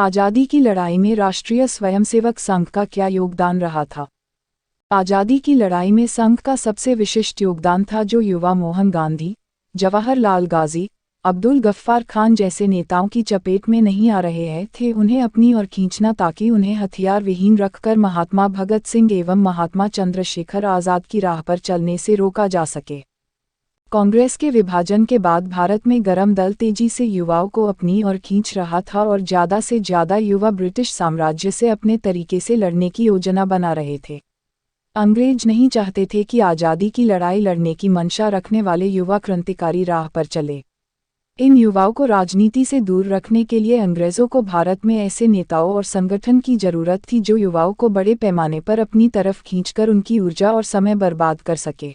आज़ादी की लड़ाई में राष्ट्रीय स्वयंसेवक संघ का क्या योगदान रहा था? आज़ादी की लड़ाई में संघ का सबसे विशिष्ट योगदान था जो युवा मोहन गांधी, जवाहरलाल गाजी, अब्दुल गफ्फार खान जैसे नेताओं की चपेट में नहीं आ रहे थे उन्हें अपनी ओर खींचना ताकि उन्हें हथियार विहीन रखकर महात्मा भगत सिंह एवं महात्मा चंद्रशेखर आज़ाद की राह पर चलने से रोका जा सके। कांग्रेस के विभाजन के बाद भारत में गरम दल तेजी से युवाओं को अपनी ओर खींच रहा था और ज़्यादा से ज़्यादा युवा ब्रिटिश साम्राज्य से अपने तरीके से लड़ने की योजना बना रहे थे। अंग्रेज नहीं चाहते थे कि आज़ादी की लड़ाई लड़ने की मंशा रखने वाले युवा क्रांतिकारी राह पर चले। इन युवाओं को राजनीति से दूर रखने के लिए अंग्रेज़ों को भारत में ऐसे नेताओं और संगठन की जरूरत थी जो युवाओं को बड़े पैमाने पर अपनी तरफ खींचकर उनकी ऊर्जा और समय बर्बाद कर सके।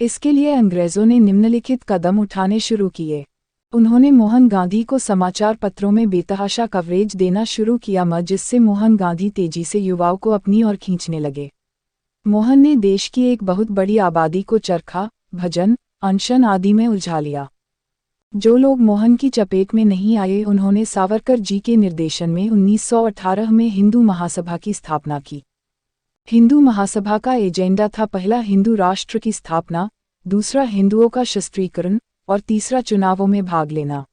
इसके लिए अंग्रेज़ों ने निम्नलिखित कदम उठाने शुरू किए। उन्होंने मोहन गांधी को समाचार पत्रों में बेतहाशा कवरेज देना शुरू किया जिससे मोहन गांधी तेजी से युवाओं को अपनी ओर खींचने लगे। मोहन ने देश की एक बहुत बड़ी आबादी को चरखा, भजन, अनशन आदि में उलझा लिया। जो लोग मोहन की चपेट में नहीं आए उन्होंने सावरकर जी के निर्देशन में 1918 में हिंदू महासभा की स्थापना की। हिंदू महासभा का एजेंडा था पहला हिंदू राष्ट्र की स्थापना, दूसरा हिंदुओं का शस्त्रीकरण और तीसरा चुनावों में भाग लेना।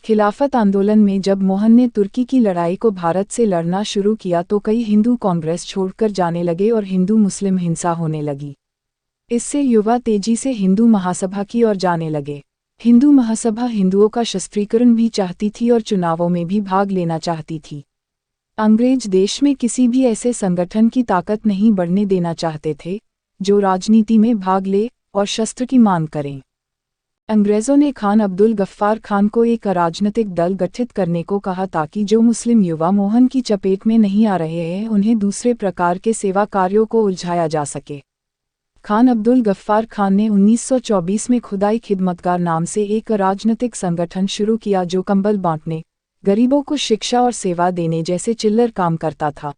खिलाफत आंदोलन में जब मोहन ने तुर्की की लड़ाई को भारत से लड़ना शुरू किया तो कई हिंदू कांग्रेस छोड़कर जाने लगे और हिंदू मुस्लिम हिंसा होने लगी। इससे युवा तेजी से हिंदू महासभा की ओर जाने लगे। हिंदू महासभा हिंदुओं का शस्त्रीकरण भी चाहती थी और चुनावों में भी भाग लेना चाहती थी। अंग्रेज देश में किसी भी ऐसे संगठन की ताकत नहीं बढ़ने देना चाहते थे जो राजनीति में भाग ले और शस्त्र की मांग करें। अंग्रेज़ों ने खान अब्दुल गफ्फार खान को एक अराजनीतिक दल गठित करने को कहा ताकि जो मुस्लिम युवा मोहन की चपेट में नहीं आ रहे हैं उन्हें दूसरे प्रकार के सेवा कार्यों को उलझाया जा सके। खान अब्दुल गफ्फार खान ने 1924 में खुदाई खिदमतगार नाम से एक राजनीतिक संगठन शुरू किया जो कंबल बांटने, गरीबों को शिक्षा और सेवा देने जैसे चिल्लर काम करता था।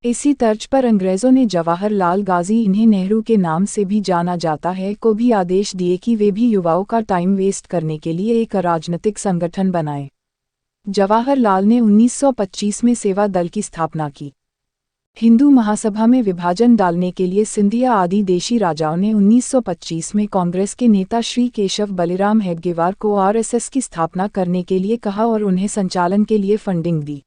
इसी तर्ज पर अंग्रेज़ों ने जवाहरलाल गाजी, इन्हें नेहरू के नाम से भी जाना जाता है, को भी आदेश दिए कि वे भी युवाओं का टाइम वेस्ट करने के लिए एक राजनीतिक संगठन बनाएं। जवाहरलाल ने 1925 में सेवा दल की स्थापना की। हिंदू महासभा में विभाजन डालने के लिए सिंधिया आदि देशी राजाओं ने 1925 में कांग्रेस के नेता श्री केशव बलिराम हेडगेवार को आरएसएस की स्थापना करने के लिए कहा और उन्हें संचालन के लिए फंडिंग दी।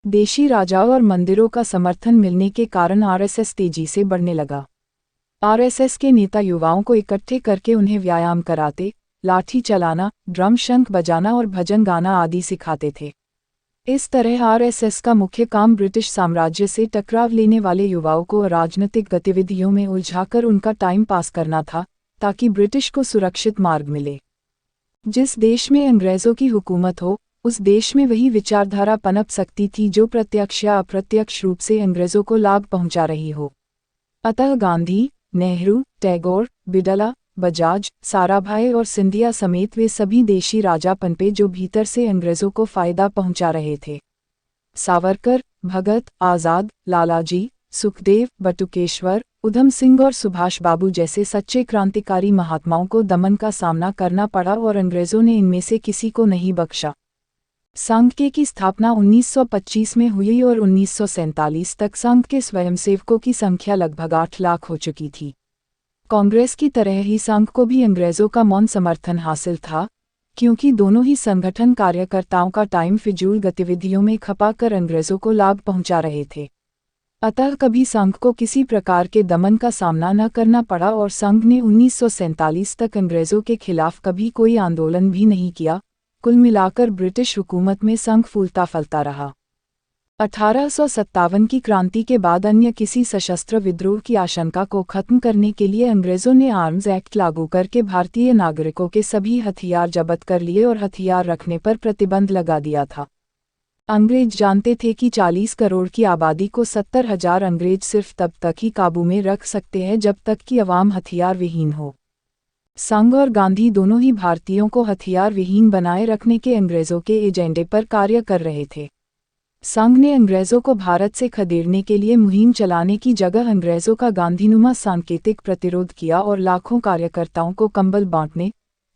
देशी राजाओं और मंदिरों का समर्थन मिलने के कारण आरएसएस तेजी से बढ़ने लगा। आरएसएस के नेता युवाओं को इकट्ठे करके उन्हें व्यायाम कराते, लाठी चलाना, ड्रम शंख बजाना और भजन गाना आदि सिखाते थे। इस तरह आरएसएस का मुख्य काम ब्रिटिश साम्राज्य से टकराव लेने वाले युवाओं को राजनीतिक गतिविधियों में उलझाकर उनका टाइम पास करना था ताकि ब्रिटिश को सुरक्षित मार्ग मिले। जिस देश में अंग्रेज़ों की हुकूमत हो उस देश में वही विचारधारा पनप सकती थी जो प्रत्यक्ष या अप्रत्यक्ष रूप से अंग्रेज़ों को लाभ पहुंचा रही हो। अतः गांधी, नेहरू, टैगोर, बिड़ला, बजाज, साराभाई और सिंधिया समेत वे सभी देशी राजा पनपे जो भीतर से अंग्रेज़ों को फ़ायदा पहुंचा रहे थे। सावरकर, भगत, आज़ाद, लालाजी, सुखदेव, बटुकेश्वर, उधम सिंह और सुभाष बाबू जैसे सच्चे क्रांतिकारी महात्माओं को दमन का सामना करना पड़ा और अंग्रेज़ों ने इनमें से किसी को नहीं बख्शा। संघ की स्थापना 1925 में हुई और 1947 तक संघ के स्वयंसेवकों की संख्या लगभग 8 लाख हो चुकी थी। कांग्रेस की तरह ही संघ को भी अंग्रेज़ों का मौन समर्थन हासिल था, क्योंकि दोनों ही संगठन कार्यकर्ताओं का टाइम फिजूल गतिविधियों में खपाकर अंग्रेज़ों को लाभ पहुंचा रहे थे। अतः कभी संघ को किसी प्रकार के दमन का सामना न करना पड़ा और संघ ने 1947 तक अंग्रेज़ों के खिलाफ कभी कोई आंदोलन भी नहीं किया। कुल मिलाकर ब्रिटिश हुकूमत में संघ फूलता फलता रहा। 1857 की क्रांति के बाद अन्य किसी सशस्त्र विद्रोह की आशंका को खत्म करने के लिए अंग्रेज़ों ने आर्म्स एक्ट लागू करके भारतीय नागरिकों के सभी हथियार जब्त कर लिए और हथियार रखने पर प्रतिबंध लगा दिया था। अंग्रेज जानते थे कि 40 करोड़ की आबादी को 70,000 अंग्रेज सिर्फ तब तक ही काबू में रख सकते हैं जब तक कि अवाम हथियार विहीन हो। संघ और गांधी दोनों ही भारतीयों को हथियार विहीन बनाए रखने के अंग्रेज़ों के एजेंडे पर कार्य कर रहे थे। संघ ने अंग्रेज़ों को भारत से खदेड़ने के लिए मुहिम चलाने की जगह अंग्रेज़ों का गांधीनुमा सांकेतिक प्रतिरोध किया और लाखों कार्यकर्ताओं को कंबल बांटने,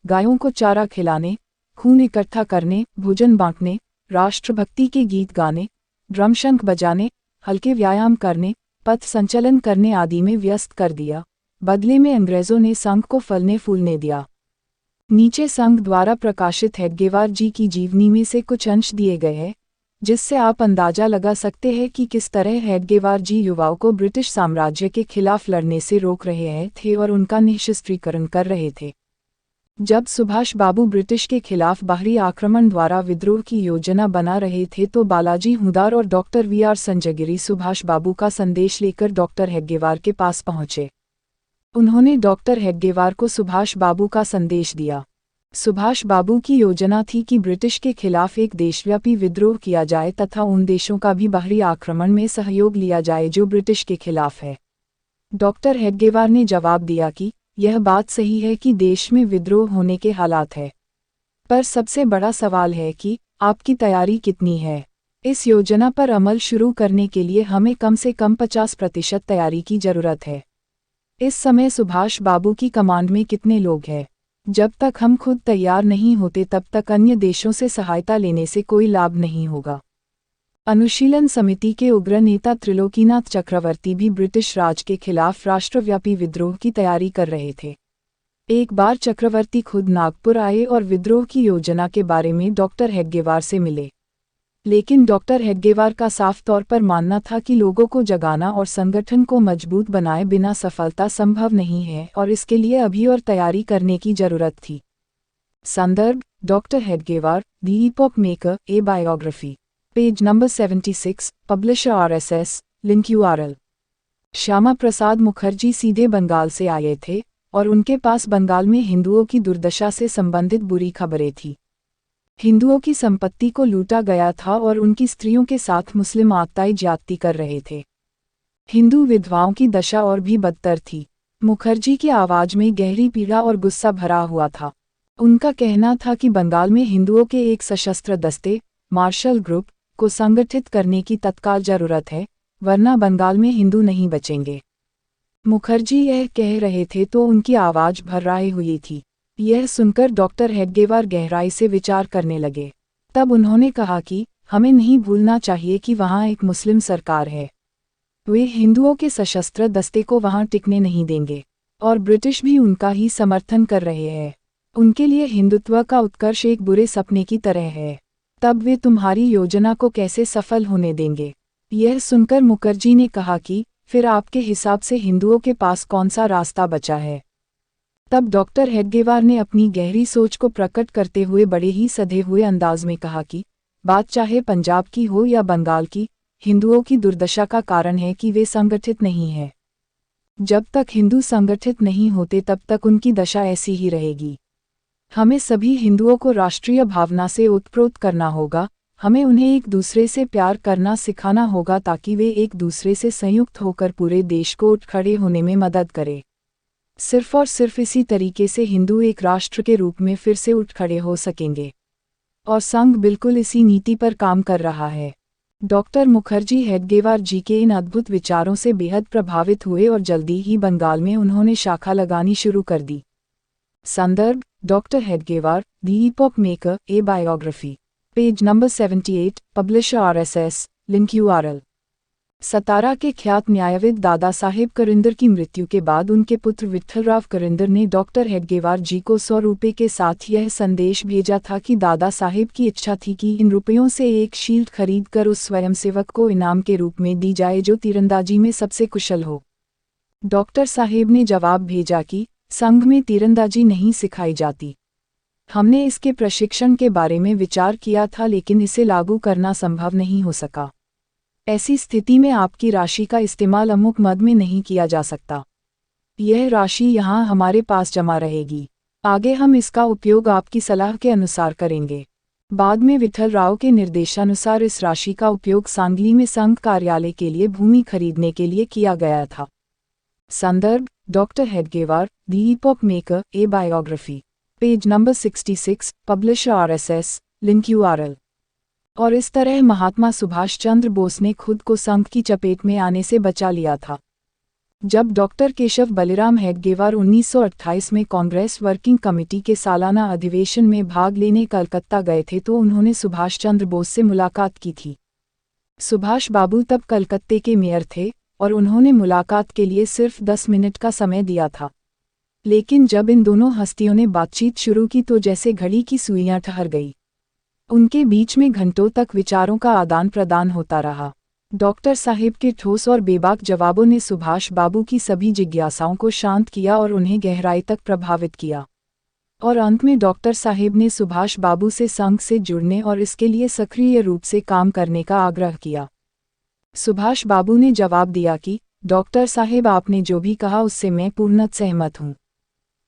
गायों को चारा खिलाने, खून इकट्ठा करने, भोजन बांटने, राष्ट्रभक्ति के गीत गाने, ड्रम शंख बजाने, हल्के व्यायाम करने, पथ संचलन करने आदि में व्यस्त कर दिया। बदले में अंग्रेजों ने संघ को फलने फूलने दिया। नीचे संघ द्वारा प्रकाशित हेडगेवार जी की जीवनी में से कुछ अंश दिए गए हैं, जिससे आप अंदाजा लगा सकते हैं कि किस तरह हेडगेवार जी युवाओं को ब्रिटिश साम्राज्य के खिलाफ लड़ने से रोक रहे थे और उनका निःशस्त्रीकरण कर रहे थे। जब सुभाष बाबू ब्रिटिश के खिलाफ बाहरी आक्रमण द्वारा विद्रोह की योजना बना रहे थे तो बालाजी हुदार और डॉक्टर वी.आर. संजगिरी सुभाष बाबू का संदेश लेकर डॉक्टर हेडगेवार के पास पहुंचे। उन्होंने डॉक्टर हेडगेवार को सुभाष बाबू का संदेश दिया। सुभाष बाबू की योजना थी कि ब्रिटिश के खिलाफ एक देशव्यापी विद्रोह किया जाए तथा उन देशों का भी बाहरी आक्रमण में सहयोग लिया जाए जो ब्रिटिश के खिलाफ है। डॉक्टर हेडगेवार ने जवाब दिया कि यह बात सही है कि देश में विद्रोह होने के हालात है, पर सबसे बड़ा सवाल है कि आपकी तैयारी कितनी है। इस योजना पर अमल शुरू करने के लिए हमें कम से कम 50% तैयारी की जरूरत है। इस समय सुभाष बाबू की कमांड में कितने लोग हैं? जब तक हम खुद तैयार नहीं होते तब तक अन्य देशों से सहायता लेने से कोई लाभ नहीं होगा। अनुशीलन समिति के उग्र नेता त्रिलोकीनाथ चक्रवर्ती भी ब्रिटिश राज के खिलाफ राष्ट्रव्यापी विद्रोह की तैयारी कर रहे थे। एक बार चक्रवर्ती खुद नागपुर आए और विद्रोह की योजना के बारे में डॉक्टर हेडगेवार से मिले, लेकिन डॉक्टर हेडगेवार का साफ तौर पर मानना था कि लोगों को जगाना और संगठन को मजबूत बनाए बिना सफलता संभव नहीं है और इसके लिए अभी और तैयारी करने की जरूरत थी। संदर्भ: doctor Hedgewar, the epoch maker, a biography, page number 76, publisher RSS, link URL। Shyama Prasad Mukherjee सीधे बंगाल से आए थे और उनके पास बंगाल में हिंदुओं की दुर्दशा से संबंधित बुरी खबरें थी। हिंदुओं की संपत्ति को लूटा गया था और उनकी स्त्रियों के साथ मुस्लिम आतताई ज्यादती कर रहे थे। हिंदू विधवाओं की दशा और भी बदतर थी। मुखर्जी की आवाज में गहरी पीड़ा और गुस्सा भरा हुआ था। उनका कहना था कि बंगाल में हिंदुओं के एक सशस्त्र दस्ते, मार्शल ग्रुप, को संगठित करने की तत्काल जरूरत है, वरना बंगाल में हिंदू नहीं बचेंगे। मुखर्जी यह कह रहे थे तो उनकी आवाज भर्राई हुई थी। यह सुनकर डॉक्टर हेडगेवार गहराई से विचार करने लगे। तब उन्होंने कहा कि हमें नहीं भूलना चाहिए कि वहाँ एक मुस्लिम सरकार है। वे हिंदुओं के सशस्त्र दस्ते को वहाँ टिकने नहीं देंगे और ब्रिटिश भी उनका ही समर्थन कर रहे हैं। उनके लिए हिंदुत्व का उत्कर्ष एक बुरे सपने की तरह है। तब वे तुम्हारी योजना को कैसे सफल होने देंगे? यह सुनकर मुखर्जी ने कहा कि फिर आपके हिसाब से हिंदुओं के पास कौन सा रास्ता बचा है? तब डॉक्टर हेडगेवार ने अपनी गहरी सोच को प्रकट करते हुए बड़े ही सधे हुए अंदाज में कहा कि बात चाहे पंजाब की हो या बंगाल की, हिंदुओं की दुर्दशा का कारण है कि वे संगठित नहीं हैं। जब तक हिंदू संगठित नहीं होते तब तक उनकी दशा ऐसी ही रहेगी। हमें सभी हिंदुओं को राष्ट्रीय भावना से ओतप्रोत करना होगा। हमें उन्हें एक दूसरे से प्यार करना सिखाना होगा ताकि वे एक दूसरे से संयुक्त होकर पूरे देश को उठ खड़े होने में मदद करें। सिर्फ और सिर्फ इसी तरीके से हिंदू एक राष्ट्र के रूप में फिर से उठ खड़े हो सकेंगे। और संघ बिल्कुल इसी नीति पर काम कर रहा है। डॉक्टर मुखर्जी हेडगेवार जी के इन अद्भुत विचारों से बेहद प्रभावित हुए और जल्दी ही बंगाल में उन्होंने शाखा लगानी शुरू कर दी। संदर्भ: doctor Hedgewar, the epoch maker, a biography, page number 78, publisher RSS, link URL। सतारा के ख्यात न्यायविद दादा साहेब करिंदर की मृत्यु के बाद उनके पुत्र विट्ठलराव करिंदर ने डॉक्टर हेडगेवार जी को 100 रुपये के साथ यह संदेश भेजा था कि दादा साहेब की इच्छा थी कि इन रुपयों से एक शील्ड खरीदकर उस स्वयंसेवक को इनाम के रूप में दी जाए जो तीरंदाजी में सबसे कुशल हो। डॉक्टर साहेब ने जवाब भेजा कि संघ में तीरंदाजी नहीं सिखाई जाती। हमने इसके प्रशिक्षण के बारे में विचार किया था लेकिन इसे लागू करना संभव नहीं हो सका। ऐसी स्थिति में आपकी राशि का इस्तेमाल अमुक मद में नहीं किया जा सकता। यह राशि यहाँ हमारे पास जमा रहेगी। आगे हम इसका उपयोग आपकी सलाह के अनुसार करेंगे। बाद में विट्ठलराव के निर्देशानुसार इस राशि का उपयोग सांगली में संघ कार्यालय के लिए भूमि खरीदने के लिए किया गया था। संदर्भ: doctor Hedgewar, the epoch maker, a biography, page number 66, publisher RSS, link URL। और इस तरह महात्मा सुभाष चंद्र बोस ने खुद को संघ की चपेट में आने से बचा लिया था। जब डॉक्टर केशव बलिराम हेडगेवार 1928 में कांग्रेस वर्किंग कमेटी के सालाना अधिवेशन में भाग लेने कलकत्ता गए थे तो उन्होंने सुभाष चंद्र बोस से मुलाकात की थी। सुभाष बाबू तब कलकत्ते के मेयर थे और उन्होंने मुलाकात के लिए सिर्फ 10 मिनट का समय दिया था। लेकिन जब इन दोनों हस्तियों ने बातचीत शुरू की तो जैसे घड़ी की सुइयां ठहर गई। उनके बीच में घंटों तक विचारों का आदान प्रदान होता रहा। डॉक्टर साहेब के ठोस और बेबाक जवाबों ने सुभाष बाबू की सभी जिज्ञासाओं को शांत किया और उन्हें गहराई तक प्रभावित किया। और अंत में डॉक्टर साहेब ने सुभाष बाबू से संघ से जुड़ने और इसके लिए सक्रिय रूप से काम करने का आग्रह किया। सुभाष बाबू ने जवाब दिया कि डॉक्टर साहेब, आपने जो भी कहा उससे मैं पूर्णतः सहमत हूँ।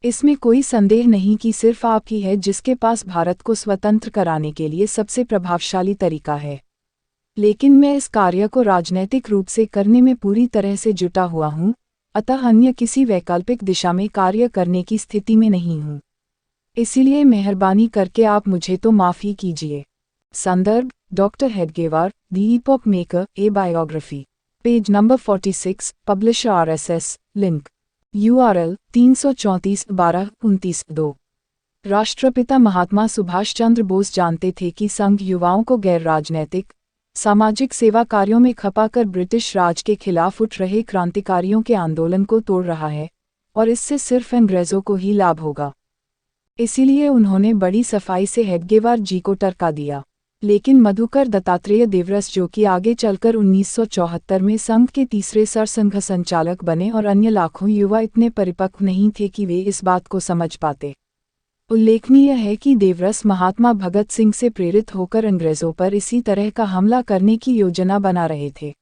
इसमें कोई संदेह नहीं कि सिर्फ आप ही है जिसके पास भारत को स्वतंत्र कराने के लिए सबसे प्रभावशाली तरीका है। लेकिन मैं इस कार्य को राजनैतिक रूप से करने में पूरी तरह से जुटा हुआ हूँ, अतः अन्य किसी वैकल्पिक दिशा में कार्य करने की स्थिति में नहीं हूँ। इसीलिए मेहरबानी करके आप मुझे तो माफ़ी कीजिए। संदर्भ: doctor Hedgewar, the epoch maker, a biography, page number 46, publisher RSS, link URL 334/12-29-2। राष्ट्रपिता महात्मा सुभाष चंद्र बोस जानते थे कि संघ युवाओं को गैर राजनैतिक सामाजिक सेवा कार्यों में खपाकर ब्रिटिश राज के खिलाफ उठ रहे क्रांतिकारियों के आंदोलन को तोड़ रहा है और इससे सिर्फ अंग्रेजों को ही लाभ होगा। इसीलिए उन्होंने बड़ी सफाई से हेडगेवार जी को टरका दिया। लेकिन मधुकर दत्तात्रेय देवरस, जो कि आगे चलकर 1974 में संघ के तीसरे सरसंघ संचालक बने, और अन्य लाखों युवा इतने परिपक्व नहीं थे कि वे इस बात को समझ पाते। उल्लेखनीय है कि देवरस महात्मा भगत सिंह से प्रेरित होकर अंग्रेजों पर इसी तरह का हमला करने की योजना बना रहे थे।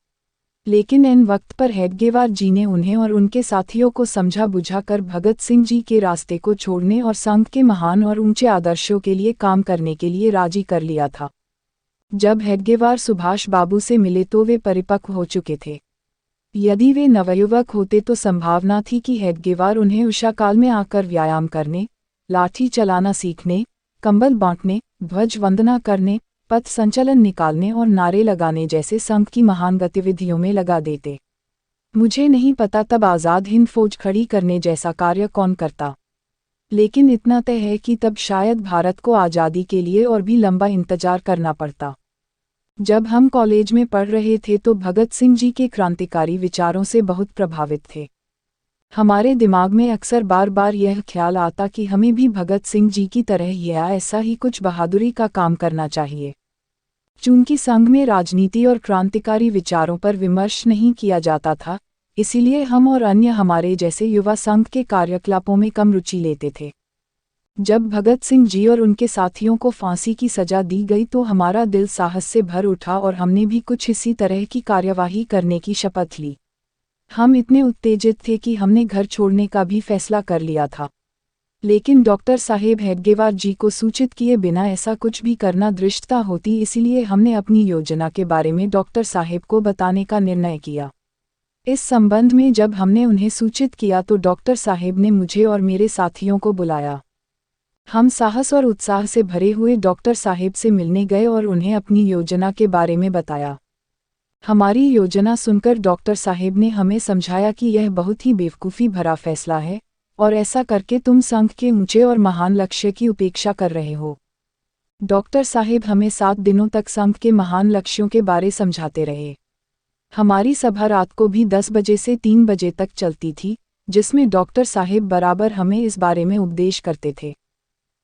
लेकिन इन वक्त पर हेडगेवार जी ने उन्हें और उनके साथियों को समझा बुझाकर भगत सिंह जी के रास्ते को छोड़ने और संघ के महान और ऊंचे आदर्शों के लिए काम करने के लिए राजी कर लिया था। जब हेडगेवार सुभाष बाबू से मिले तो वे परिपक्व हो चुके थे। यदि वे नवयुवक होते तो संभावना थी कि हेडगेवार उन्हें उषा काल में आकर व्यायाम करने, लाठी चलाना सीखने, कंबल बांटने, ध्वज वंदना करने, पथ संचलन निकालने और नारे लगाने जैसे संघ की महान गतिविधियों में लगा देते। मुझे नहीं पता तब आज़ाद हिंद फौज खड़ी करने जैसा कार्य कौन करता, लेकिन इतना तय है कि तब शायद भारत को आज़ादी के लिए और भी लंबा इंतजार करना पड़ता। जब हम कॉलेज में पढ़ रहे थे तो भगत सिंह जी के क्रांतिकारी विचारों से बहुत प्रभावित थे। हमारे दिमाग में अक्सर बार बार यह ख्याल आता कि हमें भी भगत सिंह जी की तरह या ऐसा ही कुछ बहादुरी का काम करना चाहिए। चूंकि संघ में राजनीति और क्रांतिकारी विचारों पर विमर्श नहीं किया जाता था, इसीलिए हम और अन्य हमारे जैसे युवा संघ के कार्यकलापों में कम रुचि लेते थे। जब भगत सिंह जी और उनके साथियों को फांसी की सजा दी गई तो हमारा दिल साहस से भर उठा और हमने भी कुछ इसी तरह की कार्यवाही करने की शपथ ली। हम इतने उत्तेजित थे कि हमने घर छोड़ने का भी फैसला कर लिया था। लेकिन डॉक्टर साहेब हेडगेवार जी को सूचित किए बिना ऐसा कुछ भी करना धृष्टता होती, इसलिए हमने अपनी योजना के बारे में डॉक्टर साहेब को बताने का निर्णय किया। इस संबंध में जब हमने उन्हें सूचित किया तो डॉक्टर साहेब ने मुझे और मेरे साथियों को बुलाया। हम साहस और उत्साह से भरे हुए डॉक्टर साहेब से मिलने गए और उन्हें अपनी योजना के बारे में बताया। हमारी योजना सुनकर डॉक्टर साहेब ने हमें समझाया कि यह बहुत ही बेवकूफ़ी भरा फैसला है और ऐसा करके तुम संघ के ऊंचे और महान लक्ष्य की उपेक्षा कर रहे हो। डॉक्टर साहेब हमें 7 दिनों तक संघ के महान लक्ष्यों के बारे समझाते रहे। हमारी सभा रात को भी 10 बजे से 3 बजे तक चलती थी, जिसमें डॉक्टर साहेब बराबर हमें इस बारे में उपदेश करते थे।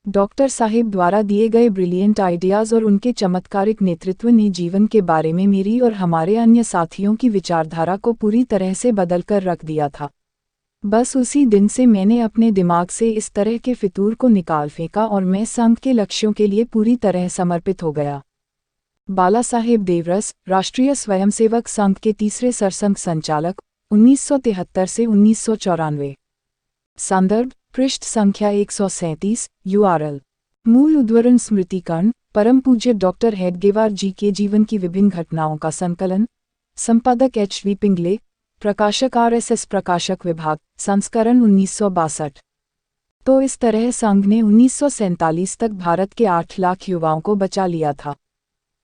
डॉक्टर साहेब द्वारा दिए गए ब्रिलियंट आइडियाज़ और उनके चमत्कारिक नेतृत्व ने जीवन के बारे में मेरी और हमारे अन्य साथियों की विचारधारा को पूरी तरह से बदलकर रख दिया था। बस उसी दिन से मैंने अपने दिमाग से इस तरह के फितूर को निकाल फेंका और मैं संघ के लक्ष्यों के लिए पूरी तरह समर्पित हो गया। बाला साहेब देवरस, राष्ट्रीय स्वयंसेवक संघ के तीसरे सरसंघ संचालक, 1973 से 1994। संदर्भ: पृष्ठ संख्या 137, URL। मूल उद्धरण स्मृतिकरण, परम पूज्य डॉक्टर हेडगेवार जी के जीवन की विभिन्न घटनाओं का संकलन, संपादक HV पिंगले, प्रकाशक RSS प्रकाशक विभाग, संस्करण 1962। तो इस तरह संघ ने 1947 तक भारत के 8 लाख युवाओं को बचा लिया था।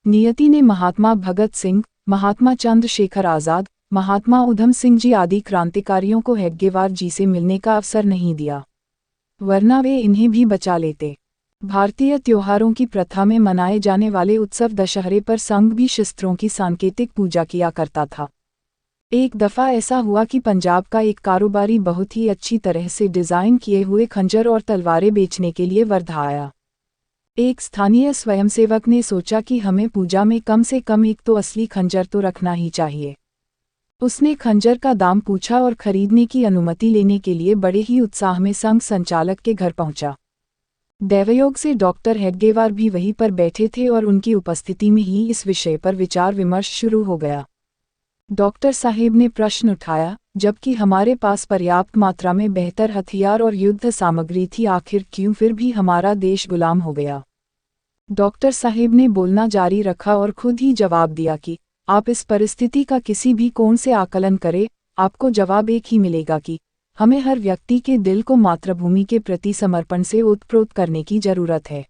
नियति ने महात्मा भगत सिंह, महात्मा चंद्रशेखर आज़ाद, महात्मा उधम सिंह जी आदि क्रांतिकारियों को हेडगेवार जी से मिलने का अवसर नहीं दिया, वरना वे इन्हें भी बचा लेते। भारतीय त्योहारों की प्रथा में मनाए जाने वाले उत्सव दशहरे पर संघ भी शस्त्रों की सांकेतिक पूजा किया करता था। एक दफ़ा ऐसा हुआ कि पंजाब का एक कारोबारी बहुत ही अच्छी तरह से डिज़ाइन किए हुए खंजर और तलवारें बेचने के लिए वर्धा आया। एक स्थानीय स्वयंसेवक ने सोचा कि हमें पूजा में कम से कम एक तो असली खंजर तो रखना ही चाहिए। उसने खंजर का दाम पूछा और खरीदने की अनुमति लेने के लिए बड़े ही उत्साह में संघ संचालक के घर पहुंचा। दैवयोग से डॉक्टर हेडगेवार भी वहीं पर बैठे थे और उनकी उपस्थिति में ही इस विषय पर विचार विमर्श शुरू हो गया। डॉक्टर साहेब ने प्रश्न उठाया, जबकि हमारे पास पर्याप्त मात्रा में बेहतर हथियार और युद्ध सामग्री थी, आखिर क्यों फिर भी हमारा देश गुलाम हो गया? डॉक्टर साहेब ने बोलना जारी रखा और खुद ही जवाब दिया कि आप इस परिस्थिति का किसी भी कोण से आकलन करें, आपको जवाब एक ही मिलेगा कि हमें हर व्यक्ति के दिल को मातृभूमि के प्रति समर्पण से ओतप्रोत करने की जरूरत है।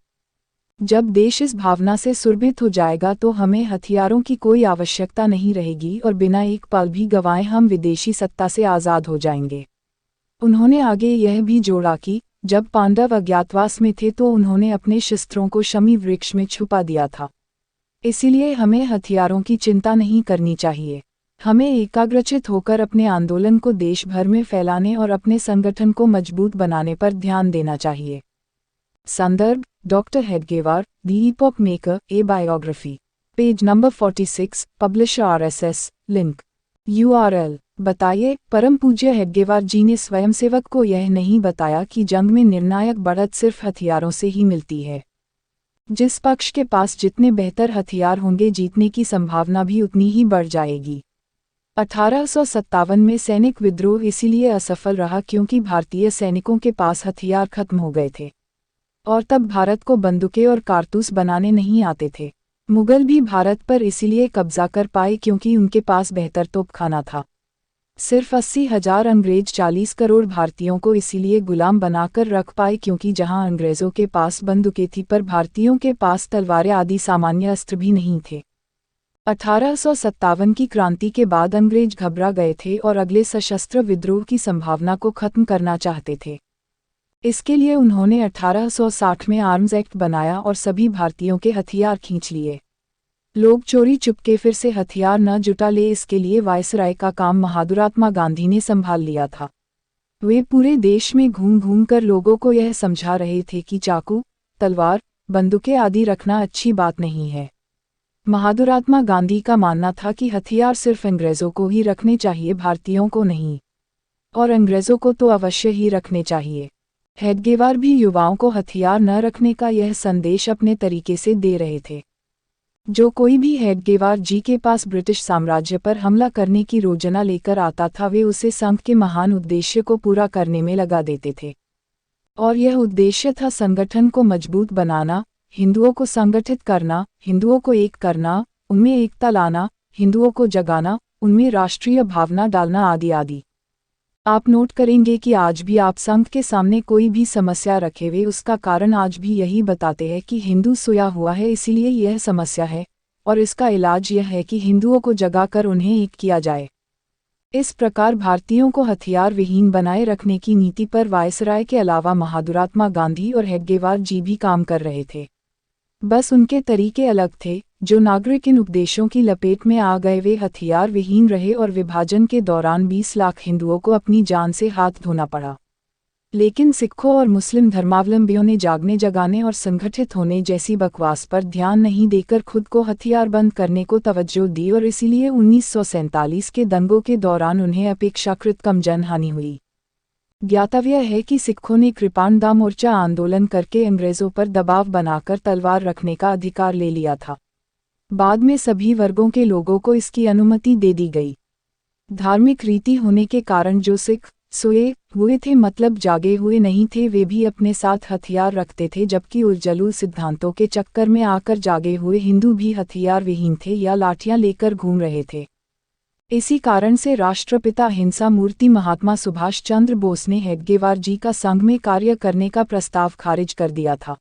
जब देश इस भावना से सुरभित हो जाएगा तो हमें हथियारों की कोई आवश्यकता नहीं रहेगी और बिना एक पल भी गंवाए हम विदेशी सत्ता से आज़ाद हो जाएंगे। उन्होंने आगे यह भी जोड़ा कि जब पांडव अज्ञातवास में थे तो उन्होंने अपने शस्त्रों को शमी वृक्ष में छुपा दिया था, इसलिए हमें हथियारों की चिंता नहीं करनी चाहिए। हमें एकाग्रचित होकर अपने आंदोलन को देश भर में फैलाने और अपने संगठन को मजबूत बनाने पर ध्यान देना चाहिए। संदर्भ: doctor Hedgewar, the epoch maker, a biography, page number 46, publisher RSS, link. URL: बताइए, परम पूज्य हेडगेवार जी ने स्वयंसेवक को यह नहीं बताया कि जंग में निर्णायक बढ़त सिर्फ हथियारों से ही मिलती है। जिस पक्ष के पास जितने बेहतर हथियार होंगे जीतने की संभावना भी उतनी ही बढ़ जाएगी। 1857 में सैनिक विद्रोह इसीलिए असफल रहा क्योंकि भारतीय सैनिकों के पास हथियार खत्म हो गए थे और तब भारत को बंदूकें और कारतूस बनाने नहीं आते थे। मुगल भी भारत पर इसीलिए कब्जा कर पाए क्योंकि उनके पास बेहतर तोपखाना था। सिर्फ 80,000 अंग्रेज 40 करोड़ भारतीयों को इसीलिए गुलाम बनाकर रख पाए क्योंकि जहां अंग्रेजों के पास बंदूकें थी पर भारतीयों के पास तलवारें आदि सामान्य अस्त्र भी नहीं थे। 1857 की क्रांति के बाद अंग्रेज घबरा गए थे और अगले सशस्त्र विद्रोह की संभावना को खत्म करना चाहते थे। इसके लिए उन्होंने 1860 में आर्म्स एक्ट बनाया और सभी भारतीयों के हथियार खींच लिए। लोग चोरी चुपके फिर से हथियार न जुटा ले, इसके लिए वायसराय का काम महादुरात्मा गांधी ने संभाल लिया था। वे पूरे देश में घूम घूम कर लोगों को यह समझा रहे थे कि चाकू, तलवार, बंदूकें आदि रखना अच्छी बात नहीं है। महादुरात्मा गांधी का मानना था कि हथियार सिर्फ अंग्रेजों को ही रखने चाहिए, भारतीयों को नहीं, और अंग्रेजों को तो अवश्य ही रखने चाहिए। हेडगेवार भी युवाओं को हथियार न रखने का यह संदेश अपने तरीके से दे रहे थे। जो कोई भी हेडगेवार जी के पास ब्रिटिश साम्राज्य पर हमला करने की योजना लेकर आता था वे उसे संघ के महान उद्देश्य को पूरा करने में लगा देते थे, और यह उद्देश्य था संगठन को मजबूत बनाना, हिंदुओं को संगठित करना, हिंदुओं को एक करना, उनमें एकता लाना, हिंदुओं को जगाना, उनमें राष्ट्रीय भावना डालना आदि आदि। आप नोट करेंगे कि आज भी आप संघ के सामने कोई भी समस्या रखे वे उसका कारण आज भी यही बताते हैं कि हिंदू सोया हुआ है इसीलिए यह समस्या है, और इसका इलाज यह है कि हिंदुओं को जगाकर उन्हें एक किया जाए। इस प्रकार भारतीयों को हथियार विहीन बनाए रखने की नीति पर वायसराय के अलावा महादुरात्मा गांधी और हेडगेवार जी भी काम कर रहे थे। बस उनके तरीके अलग थे। जो नागरिक इन उपदेशों की लपेट में आ गए वे हथियार विहीन रहे और विभाजन के दौरान 20 लाख हिंदुओं को अपनी जान से हाथ धोना पड़ा। लेकिन सिखों और मुस्लिम धर्मावलंबियों ने जागने, जगाने और संगठित होने जैसी बकवास पर ध्यान नहीं देकर खुद को हथियारबंद करने को तवज्जो दी और इसीलिए 1947 के दंगों के दौरान उन्हें अपेक्षाकृत कम जनहानि हुई। ज्ञातव्य है कि सिखों ने कृपाण दा मोर्चा आंदोलन करके अंग्रेजों पर दबाव बनाकर तलवार रखने का अधिकार ले लिया था। बाद में सभी वर्गों के लोगों को इसकी अनुमति दे दी गई। धार्मिक रीति होने के कारण जो सिख सोए हुए थे मतलब जागे हुए नहीं थे वे भी अपने साथ हथियार रखते थे, जबकि उलझुल सिद्धांतों के चक्कर में आकर जागे हुए हिंदू भी हथियार विहीन थे या लाठियां लेकर घूम रहे थे। इसी कारण से राष्ट्रपिता हिंसा मूर्ति महात्मा सुभाष चंद्र बोस ने हेडगेवार जी का संघ में कार्य करने का प्रस्ताव खारिज कर दिया था।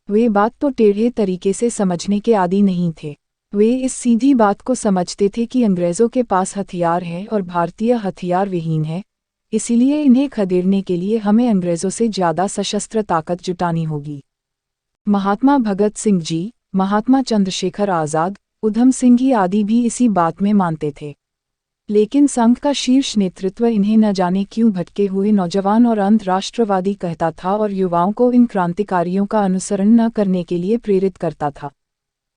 वे बात तो टेढ़े तरीके से समझने के आदी नहीं थे। वे इस सीधी बात को समझते थे कि अंग्रेज़ों के पास हथियार है और भारतीय हथियार विहीन है, इसीलिए इन्हें खदेड़ने के लिए हमें अंग्रेज़ों से ज़्यादा सशस्त्र ताकत जुटानी होगी। महात्मा भगत सिंह जी, महात्मा चंद्रशेखर आज़ाद, उधम सिंह जी आदि भी इसी बात में मानते थे। लेकिन संघ का शीर्ष नेतृत्व इन्हें न जाने क्यों भटके हुए नौजवान और अंध राष्ट्रवादी कहता था और युवाओं को इन क्रांतिकारियों का अनुसरण न करने के लिए प्रेरित करता था।